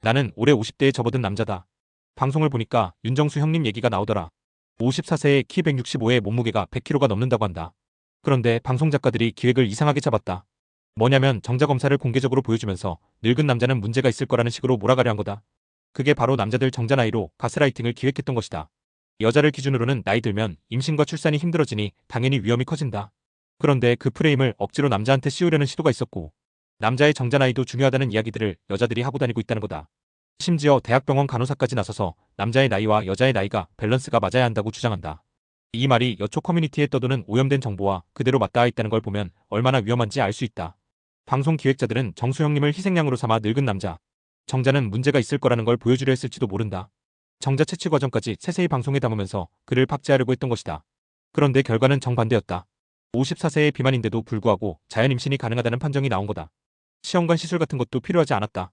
나는 올해 50대에 접어든 남자다. 방송을 보니까 윤정수 형님 얘기가 나오더라. 54세에 키 165에 몸무게가 100kg가 넘는다고 한다. 그런데 방송 작가들이 기획을 이상하게 잡았다. 뭐냐면 정자검사를 공개적으로 보여주면서 늙은 남자는 문제가 있을 거라는 식으로 몰아가려 한 거다. 그게 바로 남자들 정자 나이로 가스라이팅을 기획했던 것이다. 여자를 기준으로는 나이 들면 임신과 출산이 힘들어지니 당연히 위험이 커진다. 그런데 그 프레임을 억지로 남자한테 씌우려는 시도가 있었고, 남자의 정자 나이도 중요하다는 이야기들을 여자들이 하고 다니고 있다는 거다. 심지어 대학병원 간호사까지 나서서 남자의 나이와 여자의 나이가 밸런스가 맞아야 한다고 주장한다. 이 말이 여초 커뮤니티에 떠도는 오염된 정보와 그대로 맞닿아 있다는 걸 보면 얼마나 위험한지 알 수 있다. 방송 기획자들은 정수형님을 희생양으로 삼아 늙은 남자, 정자는 문제가 있을 거라는 걸 보여주려 했을지도 모른다. 정자 채취 과정까지 세세히 방송에 담으면서 그를 박제하려고 했던 것이다. 그런데 결과는 정반대였다. 54세의 비만인데도 불구하고 자연 임신이 가능하다는 판정이 나온 거다. 시험관 시술 같은 것도 필요하지 않았다.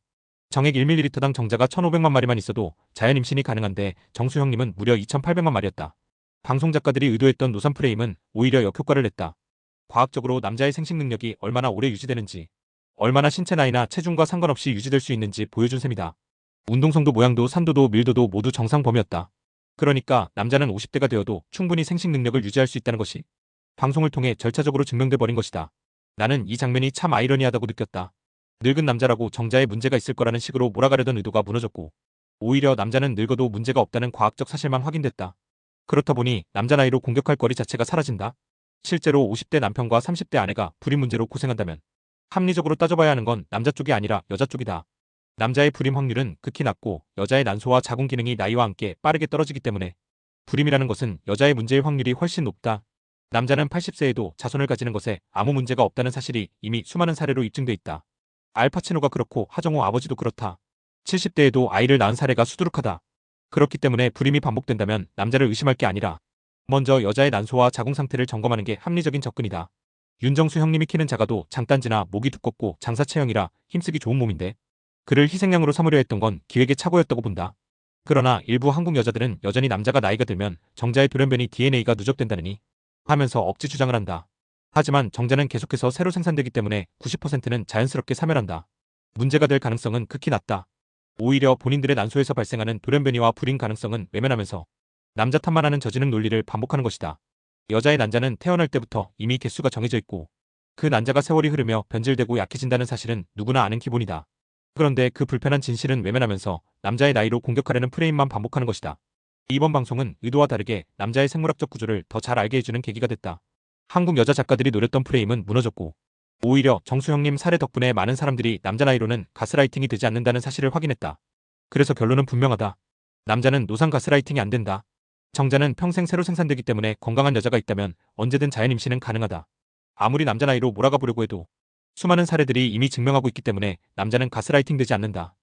정액 1ml당 정자가 1,500만 마리만 있어도 자연 임신이 가능한데 정수형님은 무려 2,800만 마리였다. 방송 작가들이 의도했던 노산 프레임은 오히려 역효과를 냈다. 과학적으로 남자의 생식 능력이 얼마나 오래 유지되는지, 얼마나 신체 나이나 체중과 상관없이 유지될 수 있는지 보여준 셈이다. 운동성도 모양도 산도도 밀도도 모두 정상 범위였다. 그러니까 남자는 50대가 되어도 충분히 생식 능력을 유지할 수 있다는 것이 방송을 통해 절차적으로 증명돼 버린 것이다. 나는 이 장면이 참 아이러니하다고 느꼈다. 늙은 남자라고 정자에 문제가 있을 거라는 식으로 몰아가려던 의도가 무너졌고, 오히려 남자는 늙어도 문제가 없다는 과학적 사실만 확인됐다. 그렇다 보니 남자 나이로 공격할 거리 자체가 사라진다. 실제로 50대 남편과 30대 아내가 불임 문제로 고생한다면 합리적으로 따져봐야 하는 건 남자 쪽이 아니라 여자 쪽이다. 남자의 불임 확률은 극히 낮고 여자의 난소와 자궁 기능이 나이와 함께 빠르게 떨어지기 때문에 불임이라는 것은 여자의 문제의 확률이 훨씬 높다. 남자는 80세에도 자손을 가지는 것에 아무 문제가 없다는 사실이 이미 수많은 사례로 입증돼 있다. 알파치노가 그렇고 하정우 아버지도 그렇다. 70대에도 아이를 낳은 사례가 수두룩하다. 그렇기 때문에 불임이 반복된다면 남자를 의심할 게 아니라 먼저 여자의 난소와 자궁 상태를 점검하는 게 합리적인 접근이다. 윤정수 형님이 키는 작아도 장단지나 목이 두껍고 장사 체형이라 힘쓰기 좋은 몸인데 그를 희생양으로 삼으려 했던 건 기획의 착오였다고 본다. 그러나 일부 한국 여자들은 여전히 남자가 나이가 들면 정자의 돌연변이 DNA가 누적된다느니 하면서 억지 주장을 한다. 하지만 정자는 계속해서 새로 생산되기 때문에 90%는 자연스럽게 사멸한다. 문제가 될 가능성은 극히 낮다. 오히려 본인들의 난소에서 발생하는 돌연변이와 불임 가능성은 외면하면서 남자 탓만 하는 저지능 논리를 반복하는 것이다. 여자의 난자는 태어날 때부터 이미 개수가 정해져 있고 그 난자가 세월이 흐르며 변질되고 약해진다는 사실은 누구나 아는 기본이다. 그런데 그 불편한 진실은 외면하면서 남자의 나이로 공격하려는 프레임만 반복하는 것이다. 이번 방송은 의도와 다르게 남자의 생물학적 구조를 더 잘 알게 해주는 계기가 됐다. 한국 여자 작가들이 노렸던 프레임은 무너졌고 오히려 정수형님 사례 덕분에 많은 사람들이 남자 나이로는 가스라이팅이 되지 않는다는 사실을 확인했다. 그래서 결론은 분명하다. 남자는 노상 가스라이팅이 안 된다. 정자는 평생 새로 생산되기 때문에 건강한 여자가 있다면 언제든 자연 임신은 가능하다. 아무리 남자 나이로 몰아가 보려고 해도 수많은 사례들이 이미 증명하고 있기 때문에 남자는 가스라이팅 되지 않는다.